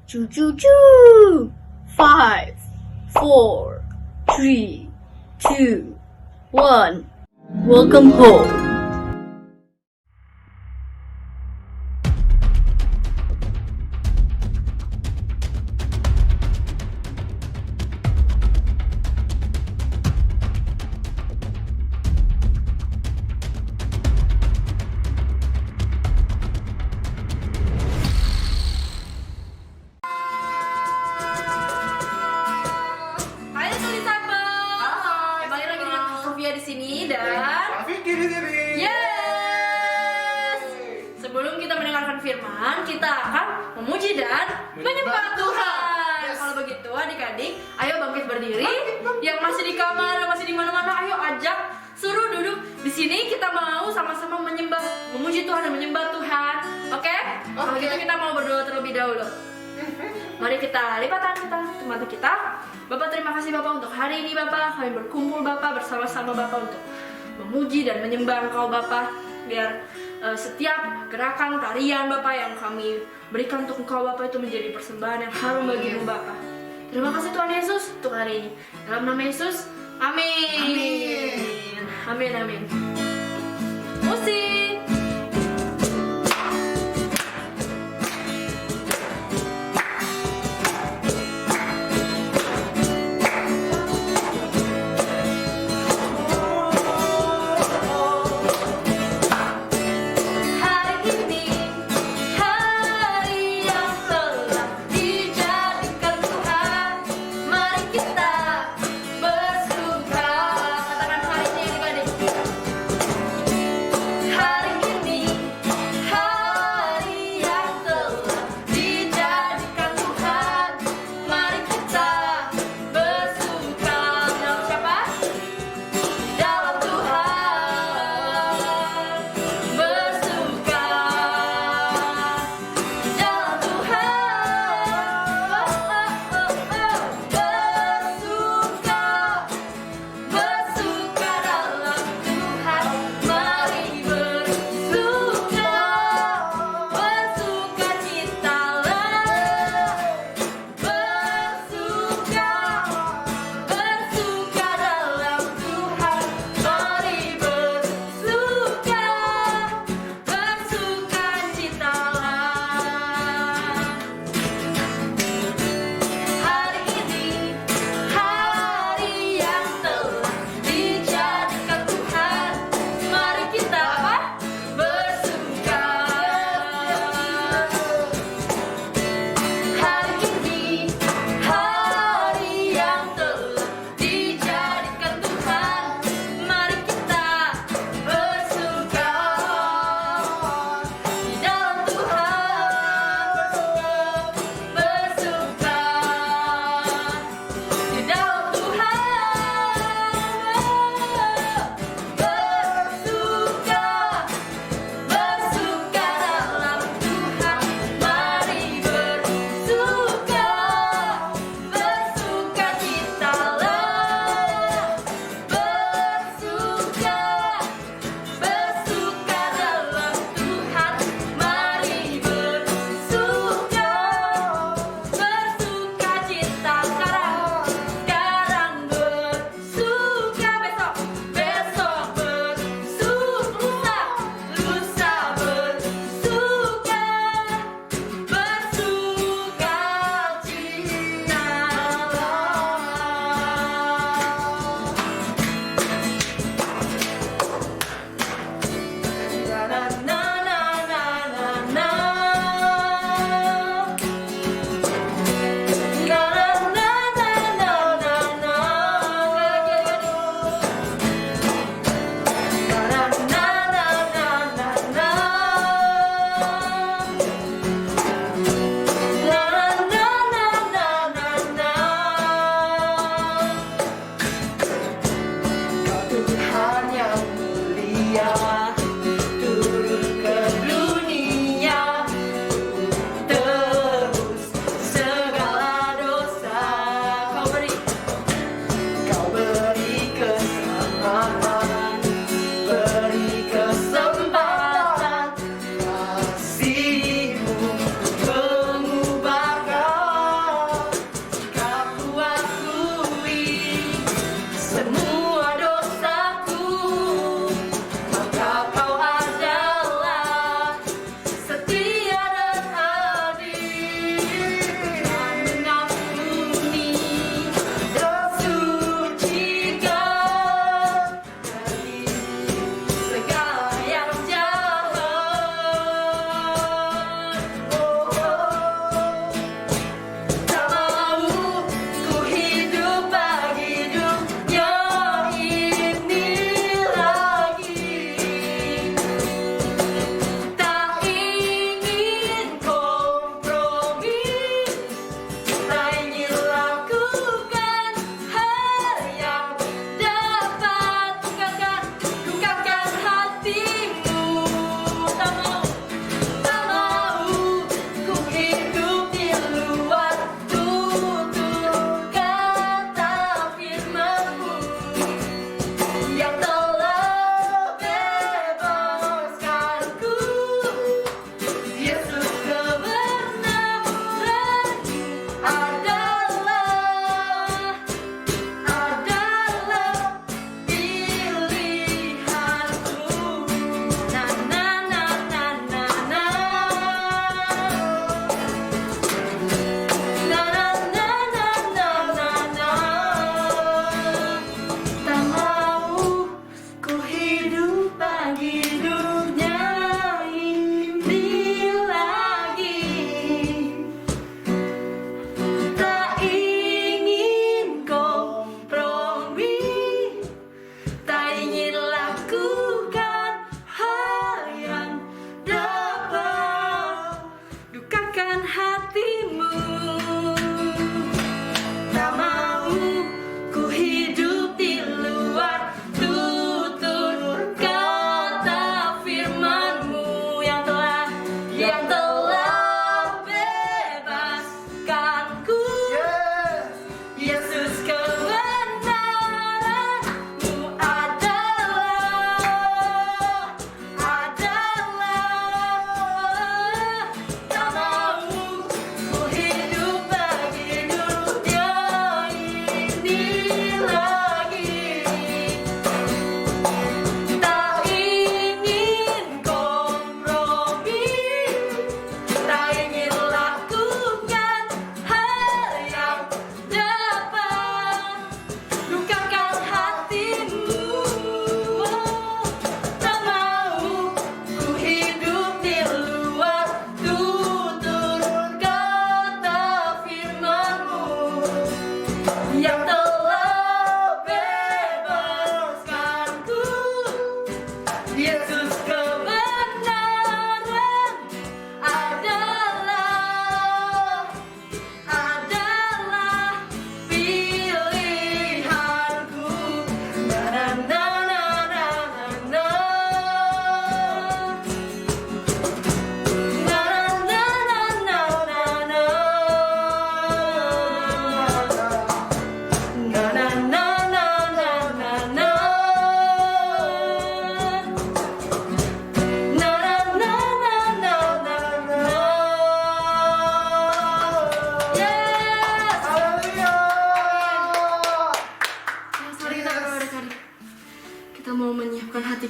Choo choo choo. 5, 4, 3, 2, 1. Welcome home. Hai Tulisabel. Kembali lagi dengan Sofia di sini dan Vicky di sini. yes. Sebelum kita mendengarkan firman, kita akan memuji dan menyembah Tuhan. Yes. Kalau begitu, adik-adik, ayo bangkit berdiri. Yang masih di kamar, yang masih di mana-mana, ayo ajak, suruh duduk di sini. Kita mau sama-sama menyembah, memuji Tuhan dan menyembah Tuhan. Oke? Kalau Oke. gitu kita mau berdoa terlebih dahulu. Mari kita lipat tangan kita ke mata kita. Bapak, terima kasih Bapak untuk hari ini Bapak. Kami berkumpul Bapak bersama-sama Bapak untuk memuji dan menyembah Engkau Bapak. Biar setiap gerakan tarian Bapak yang kami berikan untuk Engkau Bapak itu menjadi persembahan yang harum bagimu Bapak. Terima kasih Tuhan Yesus untuk hari ini. Dalam nama Yesus, amin. Amin, amin. Musik. Hari ini hari yang telah dijadikan Tuhan. Mari kita bersuka. Katakan hari ini adik-adik.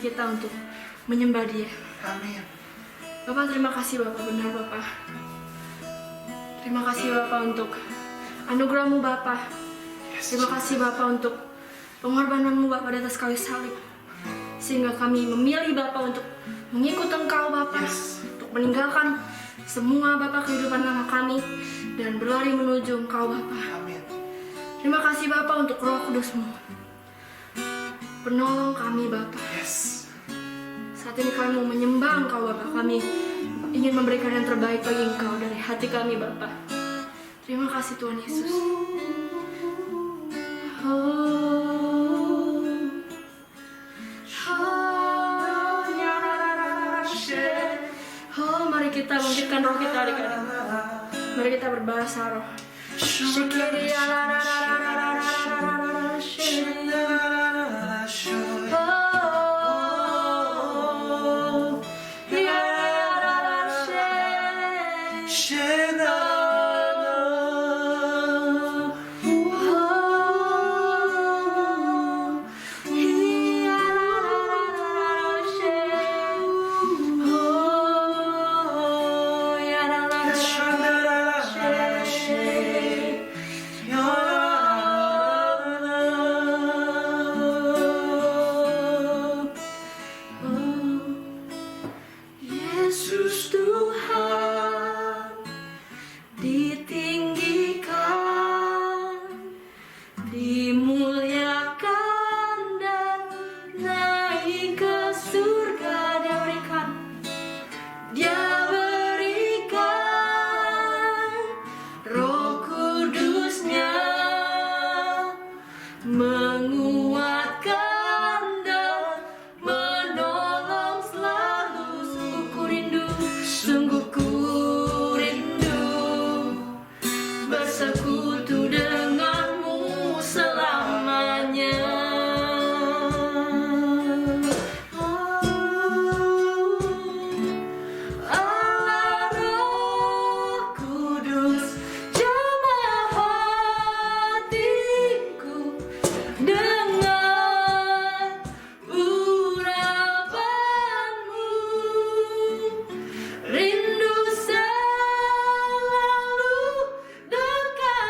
kita untuk menyembah Dia. Amin. Bapak, terima kasih Bapak, benar Bapak. Terima kasih Bapak untuk anugerah-Mu Bapak. Terima kasih Bapak untuk pengorbanan-Mu Bapak di atas kayu salib. Sehingga kami memilih Bapak untuk mengikut Engkau Bapak. Untuk meninggalkan semua Bapak kehidupan lama kami dan berlari menuju Engkau Bapak. Amin. Terima kasih Bapak untuk Roh Kudus-Mu. Penolong kami Bapak. Yes. Saat ini kami mau menyembah Engkau Bapak. Kami ingin memberikan yang terbaik bagi Engkau dari hati kami Bapak. Terima kasih Tuhan Yesus. Mari kita bangkitkan roh kita adik-adik. Mari kita berbahasa roh. Yesus Tuhan ditinggikan, dimuliakan dan naik ke surga. Dia berikan Roh Kudus-Nya, menguatkan dan menolong selalu. Sungguh ku rindu bersekutu denganmu selamanya. Allah Roh Kudus, jamah hatiku dengan urapanmu. Rindu selalu dekat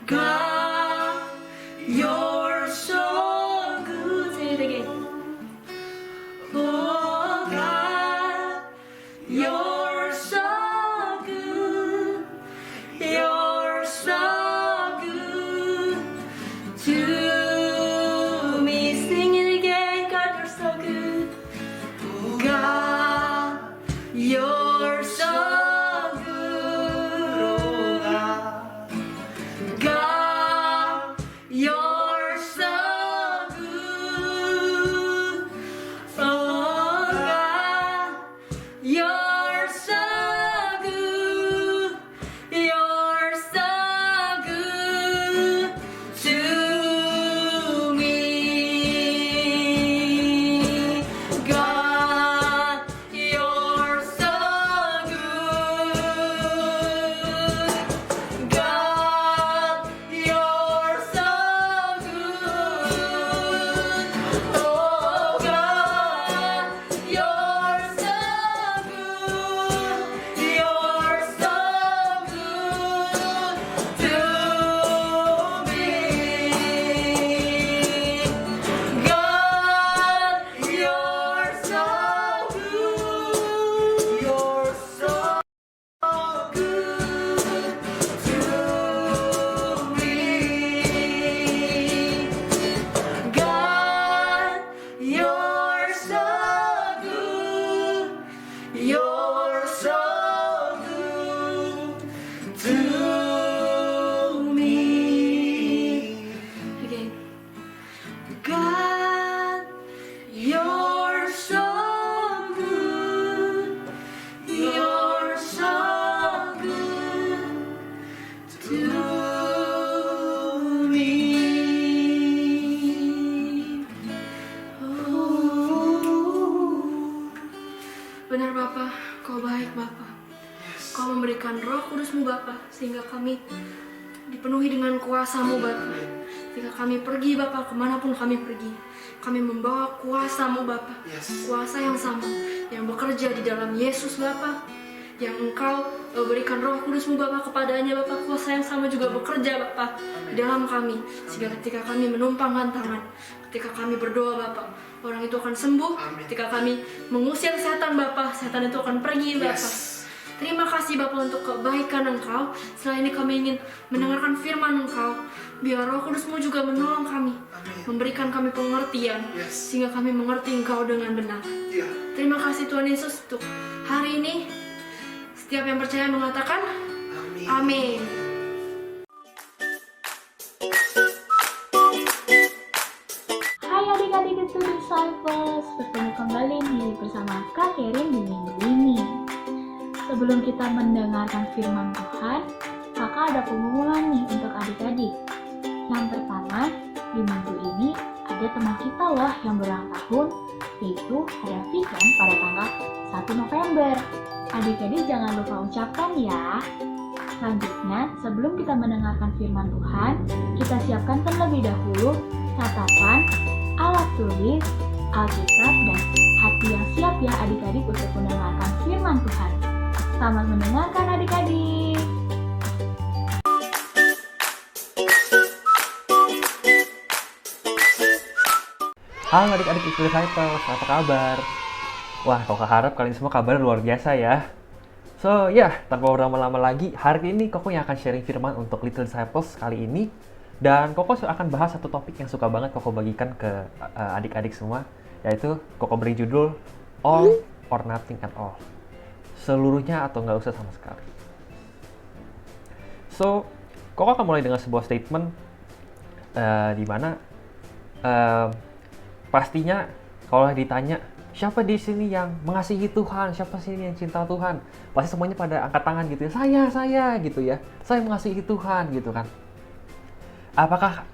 God, you're so good. Say it again. Oh God, you're so good. You're so good to me. Sing it again. God, you're so good. God, you're so good. God, you're so good. Oh God, you're so good. You're so good to me. God, you're so good. God, you're so good. Oh God, you're so good. You're so good to me. God, you're so good. You're so good to me. God, you're so good. You're so good to me. Again. God, you're so good. You're so good to me. Benar Bapa, Kau baik Bapa. Kau memberikan Roh Kudus-Mu Bapa, sehingga kami dipenuhi dengan kuasa-Mu Bapa. Ketika kami pergi Bapa, kemanapun kami pergi, kami membawa kuasa-Mu Bapa. Kuasa yang sama, yang bekerja di dalam Yesus Bapa, yang Engkau berikan Roh Kudus-Mu Bapa kepadanya Bapa. Kuasa yang sama juga bekerja Bapa di dalam kami, sehingga ketika kami menumpangkan tangan, ketika kami berdoa Bapa, orang itu akan sembuh. Ketika kami mengusir setan Bapa, setan itu akan pergi Bapa. Terima kasih Bapa untuk kebaikan Engkau. Setelah ini kami ingin mendengarkan firman Engkau. Biar Roh Kudus-Mu juga menolong kami, memberikan kami pengertian, sehingga kami mengerti Engkau dengan benar. Terima kasih Tuhan Yesus untuk hari ini. Setiap yang percaya mengatakan amin. Hai adik-adik Little Disciples, bertemu kembali nih bersama Kak Kerin di minggu ini. Sebelum kita mendengarkan firman Tuhan, kakak ada pengumuman nih untuk adik-adik. Yang pertama, di minggu ini ada teman kita loh yang berulang tahun, yaitu ada Vivian pada tanggal 1 November. Adik-adik jangan lupa ucapkan ya. Selanjutnya, sebelum kita mendengarkan firman Tuhan, kita siapkan terlebih dahulu catatan, alat tulis, Alkitab, dan hati yang siap ya adik-adik untuk mendengarkan firman Tuhan. Selamat mendengarkan adik-adik. Halo adik-adik Little Disciples, apa kabar? Wah, Koko harap kalian semua kabarnya luar biasa ya. So, tanpa berlama-lama lagi, hari ini Koko yang akan sharing firman untuk Little Disciples kali ini. Dan Koko akan bahas satu topik yang suka banget Koko bagikan ke adik-adik semua, yaitu Koko beri judul All or Nothing at All. Seluruhnya atau nggak usah sama sekali. So, Koko akan mulai dengan sebuah statement di mana pastinya kalau ditanya siapa di sini yang mengasihi Tuhan, siapa sini yang cinta Tuhan, pasti semuanya pada angkat tangan gitu ya. Saya gitu ya. Saya mengasihi Tuhan gitu kan. Apakah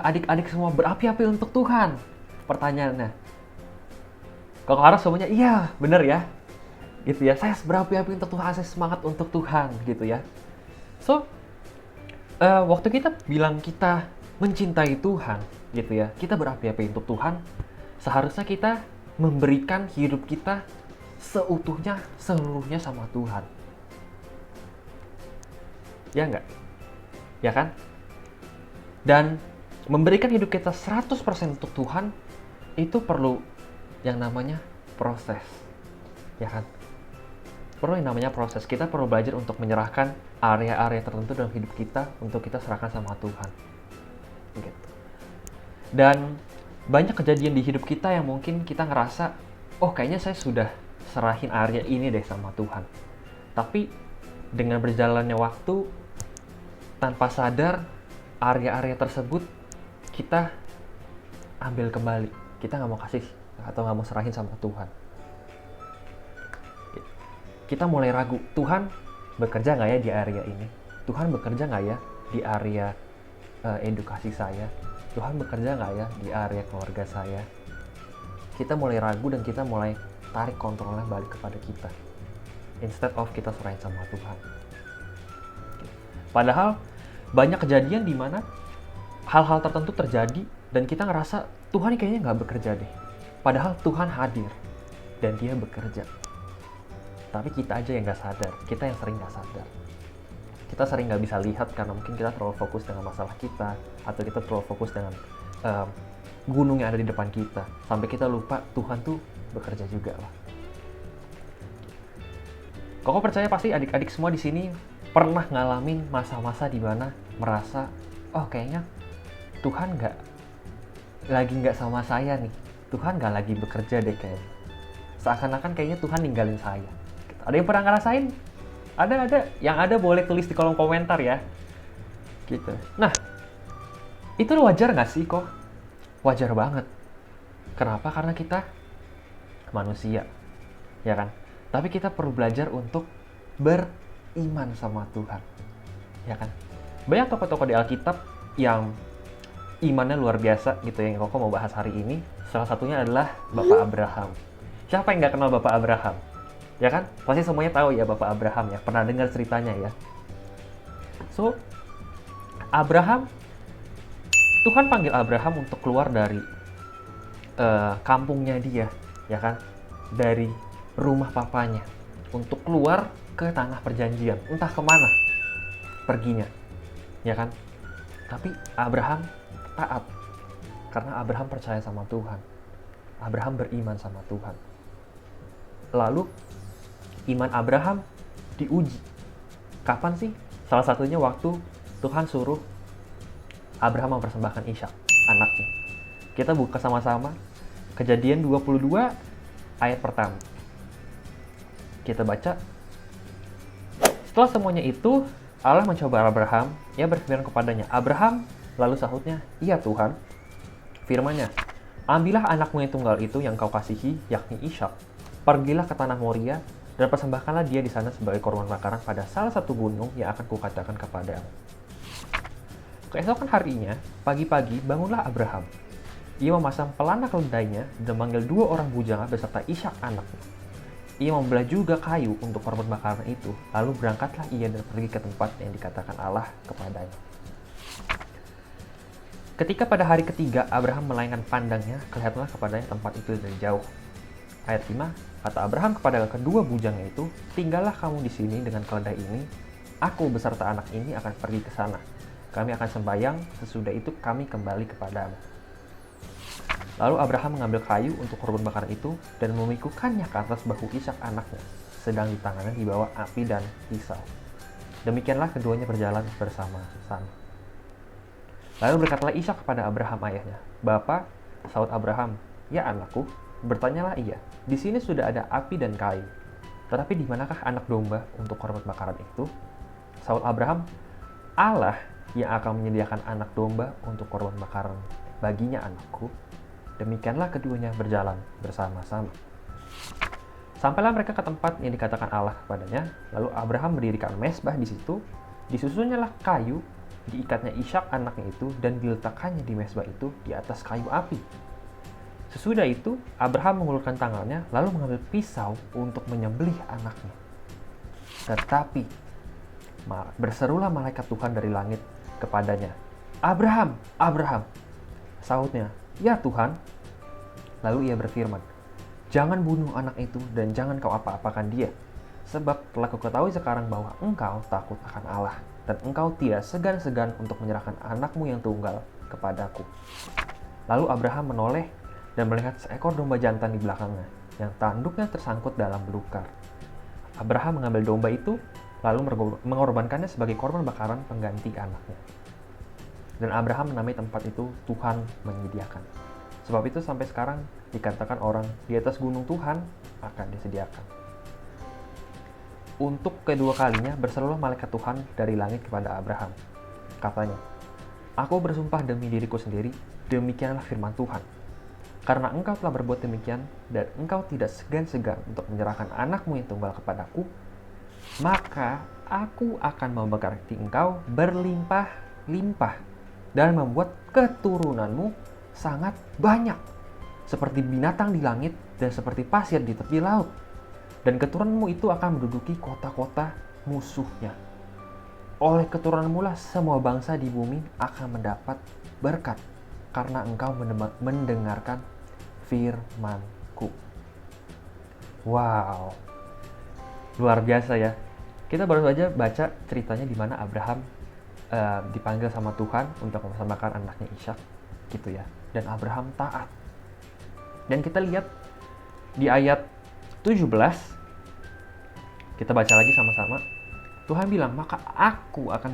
adik-adik semua berapi-api untuk Tuhan? Pertanyaannya. Koko harap semuanya iya, bener ya. Gitu ya. Saya berapi-api untuk Tuhan, saya semangat untuk Tuhan gitu ya. So, waktu kita bilang kita mencintai Tuhan gitu ya, kita berapi-api untuk Tuhan, seharusnya kita memberikan hidup kita seutuhnya, seluruhnya sama Tuhan. Ya enggak? Ya kan? Dan memberikan hidup kita 100% untuk Tuhan, itu perlu yang namanya proses. Ya kan? Perlu yang namanya proses. Kita perlu belajar untuk menyerahkan area-area tertentu dalam hidup kita untuk kita serahkan sama Tuhan. Gitu. Dan banyak kejadian di hidup kita yang mungkin kita ngerasa, oh kayaknya saya sudah serahin area ini deh sama Tuhan. Tapi dengan berjalannya waktu, tanpa sadar, area-area tersebut kita ambil kembali. Kita nggak mau kasih atau nggak mau serahin sama Tuhan. Kita mulai ragu, Tuhan bekerja nggak ya di area ini? Tuhan bekerja nggak ya di area edukasi saya? Tuhan bekerja nggak ya di area keluarga saya? Kita mulai ragu dan kita mulai tarik kontrolnya balik kepada kita. Instead of kita serahin sama Tuhan. Padahal banyak kejadian di mana hal-hal tertentu terjadi dan kita ngerasa Tuhan kayaknya nggak bekerja deh. Padahal Tuhan hadir dan Dia bekerja. Tapi kita aja yang nggak sadar, kita yang sering nggak sadar. Kita sering nggak bisa lihat karena mungkin kita terlalu fokus dengan masalah kita, atau kita terlalu fokus dengan gunung yang ada di depan kita, sampai kita lupa Tuhan tuh bekerja juga lah. Koko percaya pasti adik-adik semua di sini pernah ngalamin masa-masa di mana merasa, oh kayaknya Tuhan nggak sama saya nih, Tuhan nggak lagi bekerja deh kayaknya. Seakan-akan kayaknya Tuhan ninggalin saya. Ada yang pernah ngerasain? Ada. Yang ada boleh tulis di kolom komentar ya. Gitu. Nah, itu wajar nggak sih kok? Wajar banget. Kenapa? Karena kita manusia, ya kan? Tapi kita perlu belajar untuk beriman sama Tuhan, ya kan? Banyak tokoh-tokoh di Alkitab yang imannya luar biasa gitu yang Koko mau bahas hari ini. Salah satunya adalah Bapak Abraham. Siapa yang nggak kenal Bapak Abraham? Ya kan? Pasti semuanya tahu ya Bapak Abraham ya. Pernah dengar ceritanya ya. So, Abraham, Tuhan panggil Abraham untuk keluar dari kampungnya dia, ya kan? Dari rumah papanya. Untuk keluar ke tanah perjanjian. Entah kemana perginya, ya kan? Tapi Abraham taat. Karena Abraham percaya sama Tuhan. Abraham beriman sama Tuhan. Lalu, iman Abraham diuji. Kapan sih? Salah satunya waktu Tuhan suruh Abraham mempersembahkan Ishak, anaknya. Kita buka sama-sama Kejadian 22 ayat pertama. Kita baca. Setelah semuanya itu, Allah mencoba Abraham. Ia berfirman kepadanya, Abraham, lalu sahutnya, iya Tuhan. Firman-Nya, ambillah anakmu yang tunggal itu yang kau kasihi, yakni Ishak. Pergilah ke tanah Moria, dan persembahkanlah dia di sana sebagai korban bakaran pada salah satu gunung yang akan kukatakan kepadamu. Keesokan harinya, pagi-pagi bangunlah Abraham. Ia memasang pelana keledainya dan memanggil 2 orang bujangga beserta Ishak anaknya. Ia membelah juga kayu untuk korban bakaran itu, lalu berangkatlah ia dan pergi ke tempat yang dikatakan Allah kepadanya. Ketika pada hari ketiga Abraham melayangkan pandangnya, kelihatanlah kepadanya tempat itu dari jauh. Ayat 5, kata Abraham kepada kedua bujangnya itu, tinggallah kamu di sini dengan keledai ini, aku beserta anak ini akan pergi ke sana. Kami akan sembahyang, sesudah itu kami kembali kepadamu. Lalu Abraham mengambil kayu untuk korban bakaran itu dan memikukannya ke atas bahu Ishak anaknya, sedang di tangannya dibawa api dan pisau. Demikianlah keduanya berjalan bersama-sama. Lalu berkatalah Ishak kepada Abraham ayahnya, Bapa, sahut Abraham, ya anakku, bertanyalah ia, di sini sudah ada api dan kayu, tetapi di manakah anak domba untuk korban bakaran itu? Sahut Abraham, Allah yang akan menyediakan anak domba untuk korban bakaran baginya anakku. Demikianlah keduanya berjalan bersama-sama. Sampailah mereka ke tempat yang dikatakan Allah kepadanya. Lalu Abraham mendirikan mezbah di situ. Disusunnya kayu, diikatnya Ishak anaknya itu, dan diletakkannya di mezbah itu di atas kayu api. Sesudah itu, Abraham mengulurkan tangannya, lalu mengambil pisau untuk menyembelih anaknya. Tetapi, berserulah malaikat Tuhan dari langit kepadanya, Abraham, Abraham. Sahutnya, ya Tuhan. Lalu ia berfirman, jangan bunuh anak itu dan jangan kau apa-apakan dia. Sebab telah kuketahui sekarang bahwa engkau takut akan Allah, dan engkau tidak segan-segan untuk menyerahkan anakmu yang tunggal kepadaku. Lalu Abraham menoleh dan melihat seekor domba jantan di belakangnya, yang tanduknya tersangkut dalam belukar. Abraham mengambil domba itu, lalu mengorbankannya sebagai korban bakaran pengganti anaknya. Dan Abraham menamai tempat itu Tuhan menyediakan. Sebab itu sampai sekarang dikatakan orang di atas gunung Tuhan akan disediakan. Untuk kedua kalinya berserulah malaikat Tuhan dari langit kepada Abraham. Katanya, "Aku bersumpah demi diriku sendiri, demikianlah firman Tuhan. Karena engkau telah berbuat demikian, dan engkau tidak segan-segan untuk menyerahkan anakmu yang tunggal kepadaku, maka aku akan memberkati engkau berlimpah-limpah, dan membuat keturunanmu sangat banyak, seperti binatang di langit dan seperti pasir di tepi laut. Dan keturunanmu itu akan menduduki kota-kota musuhnya. Oleh keturunanmu lah semua bangsa di bumi akan mendapat berkat, karena engkau mendengarkan firman-Ku." Wow, luar biasa ya. Kita baru saja baca ceritanya di mana Abraham dipanggil sama Tuhan untuk mempersembahkan anaknya Ishak, gitu ya. Dan Abraham taat. Dan kita lihat di ayat 17, kita baca lagi sama-sama. Tuhan bilang, "Maka aku akan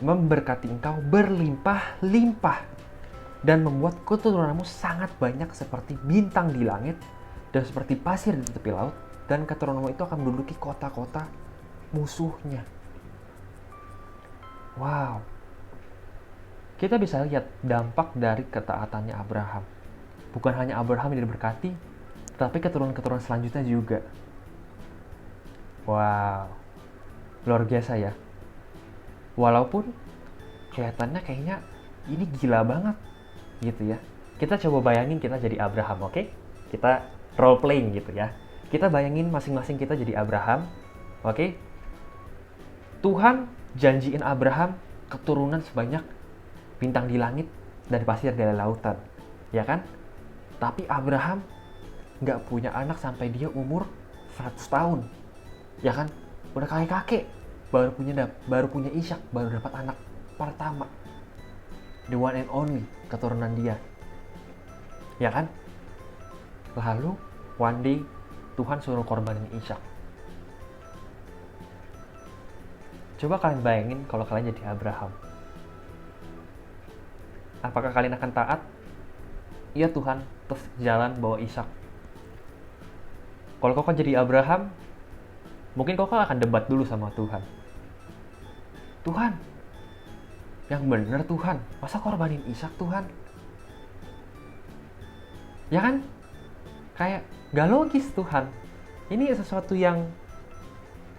memberkati engkau berlimpah-limpah, dan membuat keturunanmu sangat banyak seperti bintang di langit dan seperti pasir di tepi laut, dan keturunanmu itu akan menduduki kota-kota musuhnya." Wow. Kita bisa lihat dampak dari ketaatannya Abraham. Bukan hanya Abraham yang diberkati, tapi keturunan-keturunan selanjutnya juga. Wow. Luar biasa ya. Walaupun kelihatannya kayaknya ini gila banget, gitu ya. Kita coba bayangin kita jadi Abraham, oke? Kita role playing gitu ya. Kita bayangin masing-masing kita jadi Abraham, oke? Tuhan janjiin Abraham keturunan sebanyak bintang di langit dan pasir di lautan, ya kan? Tapi Abraham nggak punya anak sampai dia umur 100 tahun, ya kan? Udah kakek-kakek, baru punya Ishak, baru dapat anak pertama. The one and only, keturunan dia. Ya kan? Lalu, one day, Tuhan suruh korbanin Ishak. Coba kalian bayangin kalau kalian jadi Abraham. Apakah kalian akan taat? Iya Tuhan, terus jalan bawa Ishak. Kalau kau jadi Abraham, mungkin kau akan debat dulu sama Tuhan. Tuhan, yang benar Tuhan, masa korbanin Ishak Tuhan? Ya kan? Kayak gak logis Tuhan. Ini sesuatu yang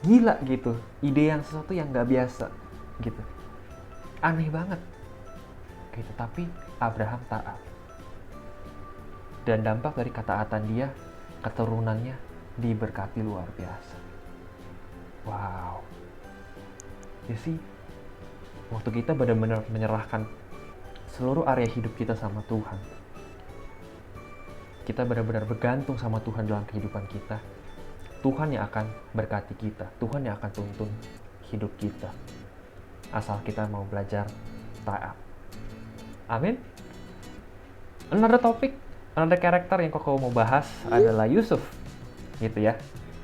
gila gitu. Ide yang sesuatu yang gak biasa gitu. Aneh banget. Gitu, tapi Abraham taat. Dan dampak dari ketaatan dia, keturunannya diberkati luar biasa. Wow. You see, waktu kita benar-benar menyerahkan seluruh area hidup kita sama Tuhan, kita benar-benar bergantung sama Tuhan dalam kehidupan kita, Tuhan yang akan berkati kita, Tuhan yang akan tuntun hidup kita, asal kita mau belajar taat. Amin. Another topic, another karakter yang kau mau bahas adalah Yusuf, gitu ya.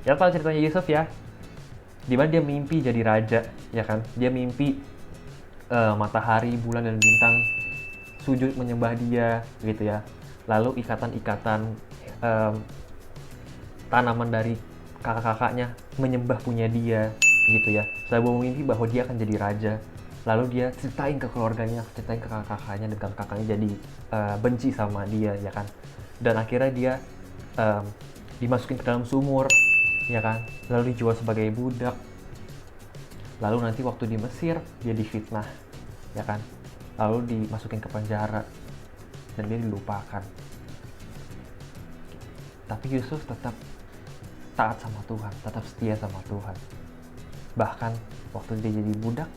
Kita tahu ceritanya Yusuf ya, dimana dia mimpi jadi raja, ya kan? Dia mimpi matahari, bulan, dan bintang sujud menyembah dia, gitu ya. Lalu ikatan-ikatan tanaman dari kakak-kakaknya menyembah punya dia, gitu ya. Setelah mimpi bahwa dia akan jadi raja, lalu dia ceritain ke keluarganya, ceritain ke kakak-kakaknya, dan kakaknya jadi benci sama dia, ya kan. Dan akhirnya dia dimasukin ke dalam sumur, ya kan, lalu dijual sebagai budak. Lalu nanti waktu di Mesir dia difitnah, ya kan, lalu dimasukin ke penjara dan dia dilupakan. Tapi Yusuf tetap taat sama Tuhan, tetap setia sama Tuhan. Bahkan waktu dia jadi budak,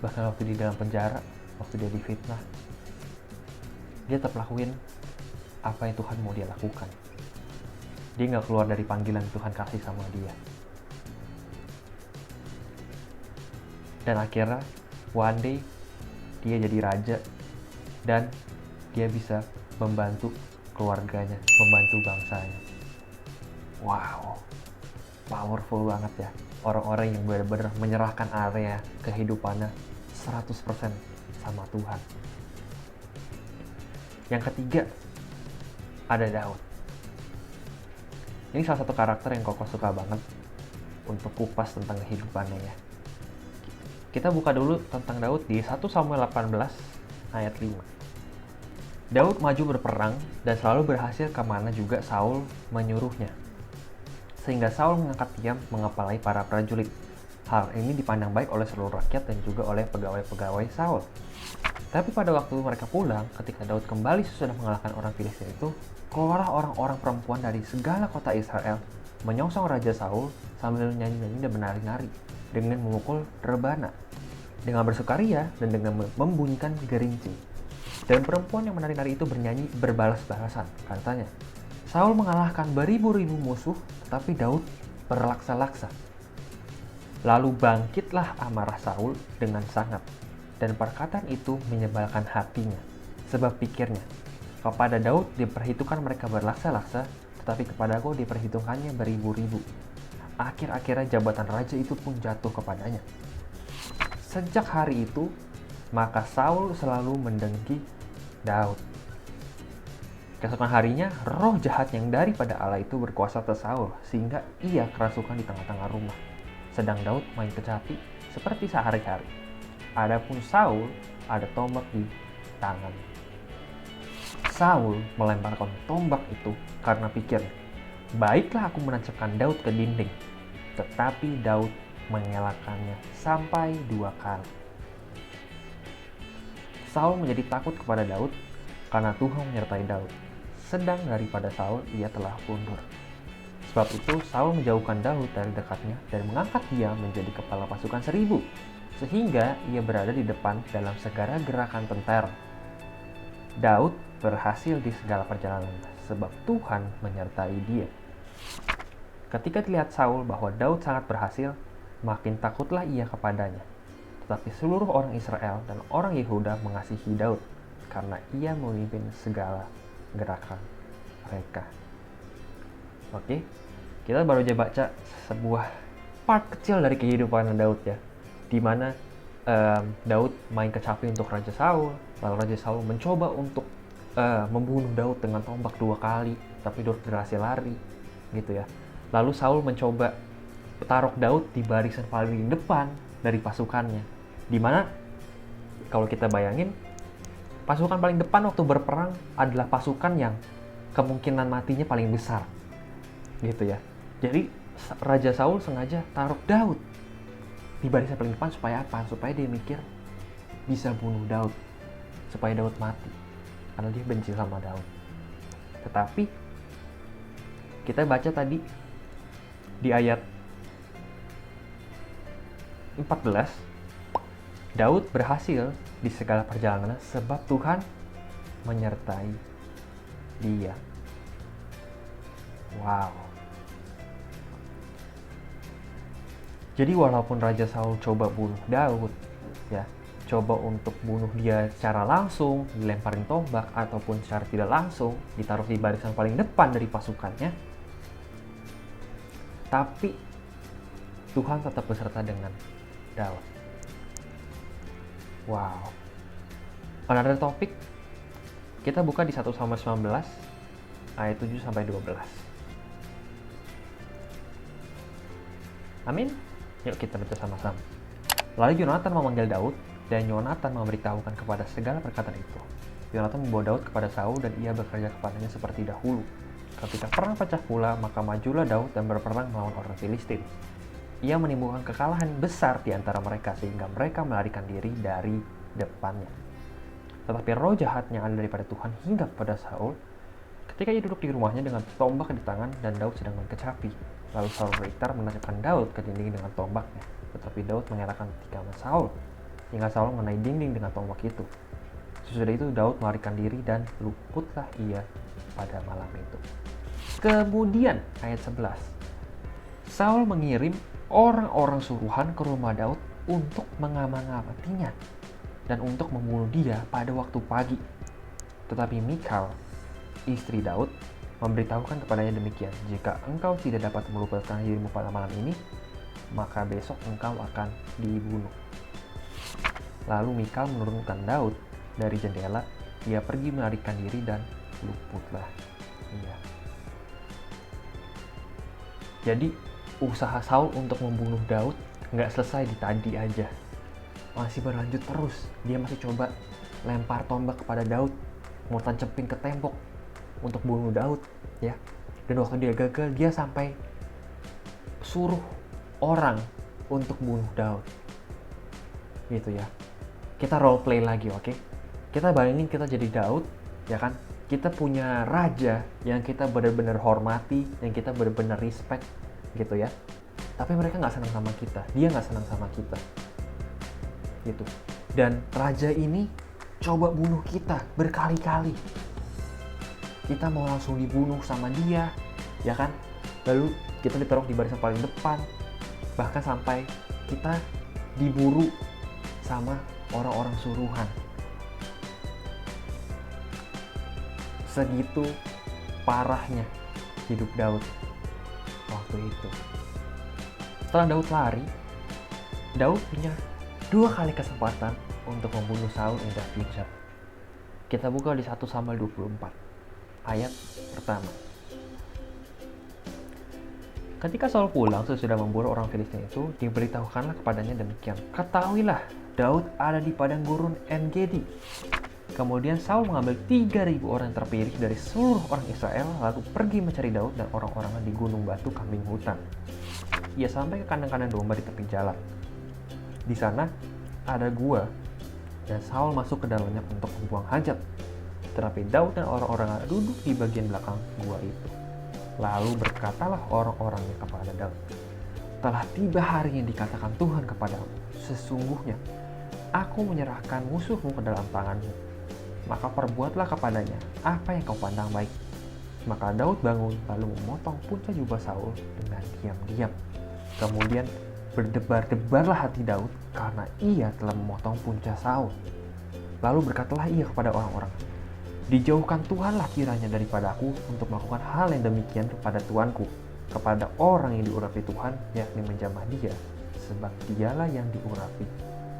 bahkan waktu di dalam penjara, waktu dia difitnah, dia tetap lakuin apa yang Tuhan mau dia lakukan. Dia nggak keluar dari panggilan Tuhan kasih sama dia. Dan akhirnya one day dia jadi raja dan dia bisa membantu keluarganya, membantu bangsanya. Wow, powerful banget ya. Orang-orang yang benar-benar menyerahkan area kehidupannya 100% sama Tuhan. Yang ketiga, ada Daud. Ini salah satu karakter yang Koko suka banget untuk kupas tentang kehidupannya ya. Kita buka dulu tentang Daud di 1 Samuel 18 ayat 5. Daud maju berperang dan selalu berhasil kemana juga Saul menyuruhnya. Sehingga Saul mengangkat dia mengepalai para prajurit. Hal ini dipandang baik oleh seluruh rakyat dan juga oleh pegawai-pegawai Saul. Tapi pada waktu mereka pulang, ketika Daud kembali sesudah mengalahkan orang Filistin itu, keluarlah orang-orang perempuan dari segala kota Israel menyongsong Raja Saul sambil nyanyi-nyanyi dan menari-nari dengan memukul rebana, dengan bersukaria dan dengan membunyikan gerinci. Dan perempuan yang menari-nari itu bernyanyi berbalas-balasan, katanya, Saul mengalahkan beribu-ribu musuh, tetapi Daud berlaksa-laksa. Lalu bangkitlah amarah Saul dengan sangat, dan perkataan itu menyebalkan hatinya, sebab pikirnya, kepada Daud diperhitungkan mereka berlaksa-laksa, tetapi kepadaku diperhitungkannya beribu-ribu. Akhir-akhirnya jabatan raja itu pun jatuh kepadanya. Sejak hari itu, maka Saul selalu mendengki Daud. Keesokan harinya, roh jahat yang daripada Allah itu berkuasa atas Saul, sehingga ia kerasukan di tengah-tengah rumah. Sedang Daud main kecapi seperti sehari-hari. Adapun Saul ada tombak di tangannya. Saul melemparkan tombak itu karena pikirnya, baiklah aku menancapkan Daud ke dinding. Tetapi Daud mengelakkannya sampai 2 kali. Saul menjadi takut kepada Daud karena Tuhan menyertai Daud. Sedang daripada Saul ia telah mundur. Sebab itu Saul menjauhkan Daud dari dekatnya dan mengangkat dia menjadi kepala pasukan 1000, sehingga ia berada di depan dalam segala gerakan tentara. Daud berhasil di segala perjalanan sebab Tuhan menyertai dia. Ketika dilihat Saul bahwa Daud sangat berhasil, makin takutlah ia kepadanya. Tetapi seluruh orang Israel dan orang Yehuda mengasihi Daud karena ia memimpin segala gerakan mereka. Oke, kita baru aja baca sebuah part kecil dari kehidupan Daud ya, di mana Daud main kecapi untuk Raja Saul, lalu Raja Saul mencoba untuk membunuh Daud dengan tombak 2 kali, tapi Daud berhasil lari, gitu ya. Lalu Saul mencoba taruh Daud di barisan paling depan dari pasukannya, di mana kalau kita bayangin, pasukan paling depan waktu berperang adalah pasukan yang kemungkinan matinya paling besar, gitu ya. Jadi Raja Saul sengaja taruh Daud di barisan paling depan supaya apa? Supaya dia mikir bisa bunuh Daud, supaya Daud mati, karena dia benci sama Daud. Tetapi kita baca tadi di ayat 14, Daud berhasil di segala perjalanannya sebab Tuhan menyertai dia. Wow. Jadi walaupun Raja Saul coba bunuh Daud, ya, coba untuk bunuh dia secara langsung, dilemparin tombak, ataupun secara tidak langsung, ditaruh di barisan paling depan dari pasukannya, tapi Tuhan tetap beserta dengan Daud. Wow. Another topik, kita buka di 1 Samuel 19 ayat 7-12. Amin. Yuk kita baca sama-sama. Lalu Yonatan memanggil Daud, dan Yonatan memberitahukan kepada segala perkataan itu. Yonatan membawa Daud kepada Saul, dan ia bekerja kepadanya seperti dahulu. Ketika perang pecah pula, maka majulah Daud dan berperang melawan orang Filistin. Ia menimbulkan kekalahan besar di antara mereka, sehingga mereka melarikan diri dari depannya. Tetapi roh jahatnya ada daripada Tuhan hingga kepada Saul, ketika ia duduk di rumahnya dengan tombak di tangan dan Daud sedang main kecapi. Lalu Saul berikhtiar menancapkan Daud ke dinding dengan tombaknya. Tetapi Daud mengelakkan tikam Saul, hingga Saul mengenai dinding dengan tombak itu. Sesudah itu Daud melarikan diri dan luputlah ia pada malam itu. Kemudian ayat 11, Saul mengirim orang-orang suruhan ke rumah Daud untuk mengamanatinya dan untuk membunuh dia pada waktu pagi. Tetapi Michal, istri Daud, memberitahukan kepadanya demikian, jika engkau tidak dapat melupakan dirimu pada malam ini, maka besok engkau akan dibunuh. Lalu Michal menurunkan Daud dari jendela, ia pergi melarikan diri dan luputlah ia. Jadi usaha Saul untuk membunuh Daud nggak selesai di tadi aja, masih berlanjut terus. Dia masih coba lempar tombak kepada Daud, mau tancepin ke tembok untuk bunuh Daud, ya. Dan waktu dia gagal, dia sampai suruh orang untuk bunuh Daud, gitu ya. Kita role play lagi, oke? Kita bayangin kita jadi Daud, ya kan? Kita punya raja yang kita benar-benar hormati, yang kita benar-benar respect, gitu ya. Tapi mereka nggak senang sama kita, dia nggak senang sama kita, gitu. Dan raja ini coba bunuh kita berkali-kali. Kita mau langsung dibunuh sama dia, ya kan? Lalu kita ditaruh di barisan paling depan, bahkan sampai kita diburu sama orang-orang suruhan. Segitu parahnya hidup Daud waktu itu. Setelah Daud lari, Daud punya 2 kali kesempatan untuk membunuh Saul in the future. Kita buka di 1 Samuel 24 ayat pertama. Ketika Saul pulang sesudah memburu orang Filistin itu, diberitahukanlah kepadanya demikian, ketahuilah Daud ada di padang gurun En-Gedi. Kemudian Saul mengambil 3.000 orang yang terpilih dari seluruh orang Israel, lalu pergi mencari Daud dan orang-orangnya di gunung batu kambing hutan. Ia sampai ke kandang-kandang domba di tepi jalan. Di sana ada gua, dan Saul masuk ke dalamnya untuk membuang hajat. Tetapi Daud dan orang-orangnya duduk di bagian belakang gua itu. Lalu berkatalah orang-orangnya kepada Daud, telah tiba hari yang dikatakan Tuhan kepadamu, sesungguhnya aku menyerahkan musuhmu ke dalam tanganmu. Maka perbuatlah kepadanya apa yang kau pandang baik. Maka Daud bangun lalu memotong punca jubah Saul dengan diam-diam. Kemudian berdebar-debarlah hati Daud karena ia telah memotong punca Saul. Lalu berkatalah ia kepada orang-orang, dijauhkan Tuhanlah kiranya daripada aku untuk melakukan hal yang demikian kepada tuanku, kepada orang yang diurapi Tuhan, yakni menjamah dia, sebab dialah yang diurapi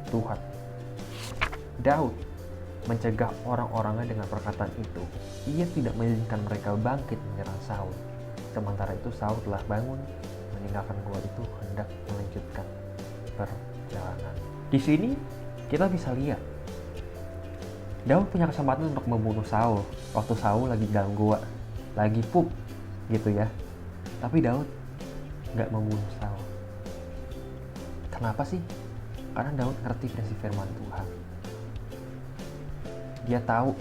Tuhan. Daud mencegah orang-orangnya dengan perkataan itu. Ia tidak mengizinkan mereka bangkit menyerang Saul. Sementara itu Saul telah bangun, meninggalkan gua itu hendak melanjutkan perjalanan. Di sini kita bisa lihat Daud punya kesempatan untuk membunuh Saul waktu Saul lagi dalam gua, lagi pup, gitu ya. Tapi Daud nggak membunuh Saul. Kenapa sih? Karena Daud ngerti prinsip firman Tuhan. Dia tahu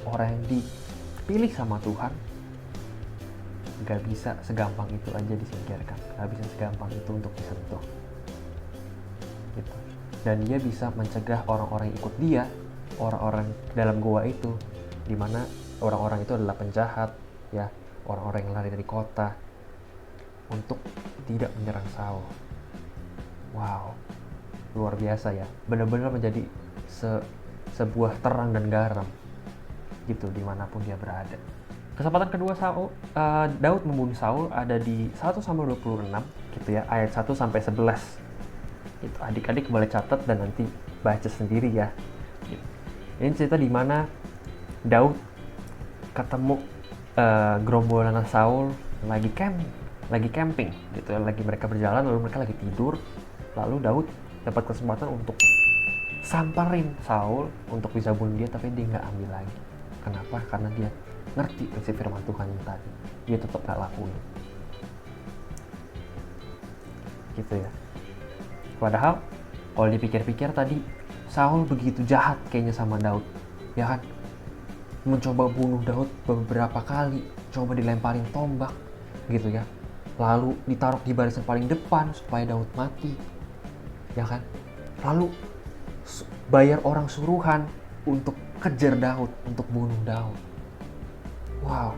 orang yang dipilih sama Tuhan gak bisa segampang itu aja disingkirkan, gak bisa segampang itu untuk disentuh, gitu. Dan dia bisa mencegah orang-orang yang ikut dia, orang-orang dalam gua itu, dimana orang-orang itu adalah penjahat, ya, orang-orang yang lari dari kota, untuk tidak menyerang Saul. Wow, luar biasa ya, benar-benar menjadi sebuah terang dan garam gitu dimanapun dia berada. Kesempatan kedua Daud membunuh Saul ada di 1 Samuel 26 gitu ya, ayat 1 sampai 11. Itu adik-adik boleh catat dan nanti baca sendiri ya. Gitu. Ini cerita di mana Daud ketemu gerombolan Saul lagi camping gitu ya, lagi mereka berjalan lalu mereka lagi tidur. Lalu Daud dapat kesempatan untuk samperin Saul untuk bisa bunuh dia, tapi dia nggak ambil lagi. Kenapa? Karena dia ngerti prinsip firman Tuhan yang tadi. Dia tetap nggak lakuin. Gitu ya. Padahal kalau dipikir-pikir tadi Saul begitu jahat kayaknya sama Daud, ya kan? Mencoba bunuh Daud beberapa kali, coba dilemparin tombak, gitu ya. Lalu ditaruh di barisan paling depan supaya Daud mati, ya kan? Lalu bayar orang suruhan untuk kejar Daud, untuk bunuh Daud. Wow.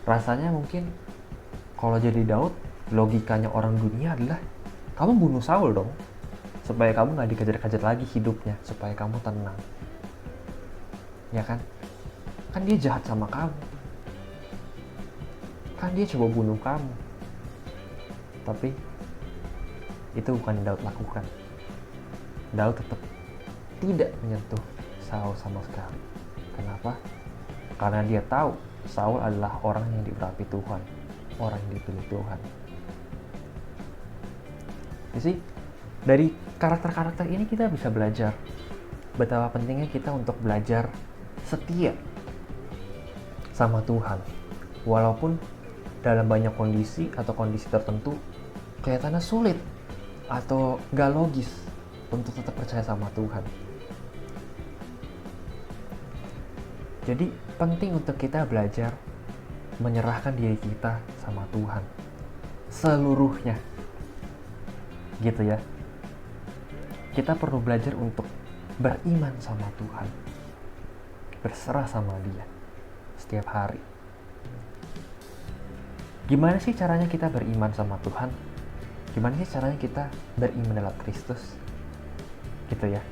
Rasanya mungkin kalau jadi Daud, logikanya orang dunia adalah kamu bunuh Saul dong. supaya kamu nggak dikejar-kejar lagi hidupnya, supaya kamu tenang. Ya kan? Kan dia jahat sama kamu. Kan dia coba bunuh kamu. Tapi itu bukan yang Daud lakukan. Daud tetap tidak menyentuh Saul sama sekali. Kenapa? Karena dia tahu Saul adalah orang yang diurapi Tuhan, orang yang dipilih Tuhan. Jadi dari karakter-karakter ini kita bisa belajar betapa pentingnya kita untuk belajar setia sama Tuhan, walaupun dalam banyak kondisi atau kondisi tertentu kelihatannya sulit atau gak logis untuk tetap percaya sama Tuhan. Jadi penting untuk kita belajar menyerahkan diri kita sama Tuhan seluruhnya, gitu ya. Kita perlu belajar untuk beriman sama Tuhan, berserah sama Dia setiap hari. Gimana sih caranya kita beriman sama Tuhan? Gimana sih caranya kita beriman dalam Kristus? Gitu ya.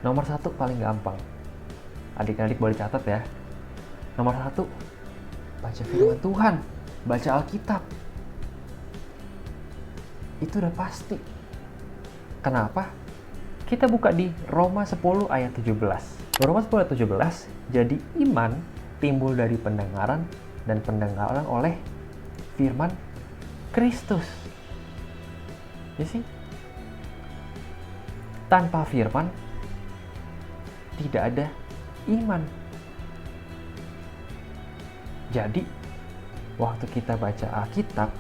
Nomor 1 paling gampang. Adik-adik boleh catat ya. Nomor 1, baca firman Tuhan, baca Alkitab. Itu udah pasti. Kenapa? Kita buka di Roma 10 ayat 17. Roma 10 ayat 17, jadi iman timbul dari pendengaran dan pendengaran oleh firman Kristus. Ya sih? Tanpa firman tidak ada iman. Jadi waktu kita baca Alkitab,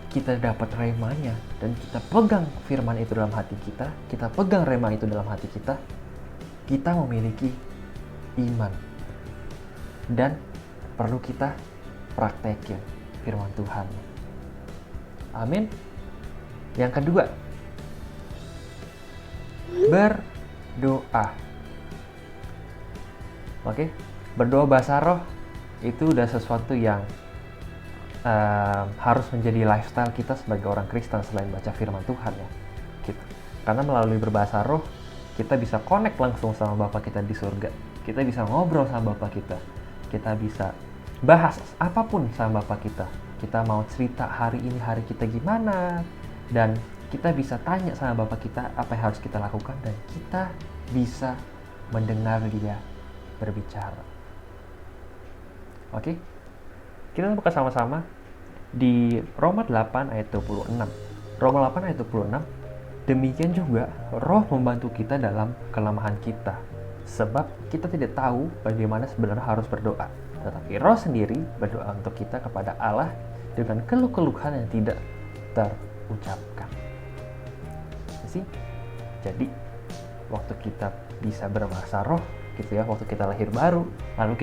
kita dapat remanya dan kita pegang firman itu dalam hati kita pegang rema itu dalam hati kita memiliki iman. Dan perlu kita praktekin firman Tuhan. Amin. Yang kedua, berdoa. Oke, berdoa bahasa roh itu udah sesuatu yang harus menjadi lifestyle kita sebagai orang Kristen selain baca firman Tuhan ya. Gitu. Karena melalui berbahasa roh kita bisa connect langsung sama Bapa kita di surga. Kita bisa ngobrol sama Bapa kita. Kita bisa bahas apapun sama Bapa kita. Kita mau cerita hari ini hari kita gimana, dan kita bisa tanya sama Bapa kita apa yang harus kita lakukan, dan kita bisa mendengar Dia berbicara. Oke? Kita buka sama-sama di Roma 8 ayat 26. Roma 8 ayat 26. Demikian juga Roh membantu kita dalam kelemahan kita, sebab kita tidak tahu bagaimana sebenarnya harus berdoa. Tetapi Roh sendiri berdoa untuk kita kepada Allah dengan keluh-keluhan yang tidak terucapkan. Sih? Jadi waktu kita bisa berbahasa roh gitu ya, waktu kita lahir baru, lalu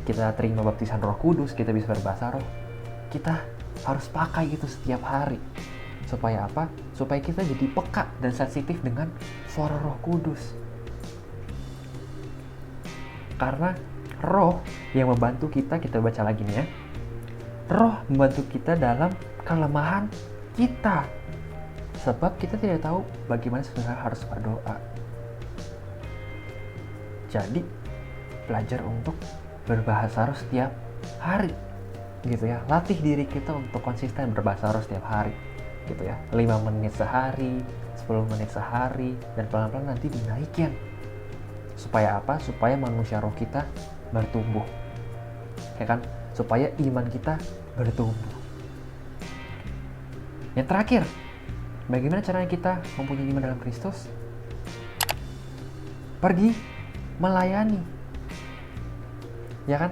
kita terima baptisan Roh Kudus, kita bisa berbahasa roh. Kita harus pakai itu setiap hari. Supaya apa? Supaya kita jadi peka dan sensitif dengan suara Roh Kudus. Karena Roh yang membantu kita baca lagi nih ya. Roh membantu kita dalam kelemahan kita. Sebab kita tidak tahu bagaimana sebenarnya harus berdoa. Jadi, belajar untuk berbahasa roh setiap hari. Gitu ya. Latih diri kita untuk konsisten berbahasa roh setiap hari. Gitu ya. 5 menit sehari, 10 menit sehari, dan pelan-pelan nanti dinaikin. Supaya apa? Supaya manusia roh kita bertumbuh. Ya kan? Supaya iman kita bertumbuh. Yang terakhir, bagaimana caranya kita mempunyai iman dalam Kristus? Pergi melayani. Ya kan?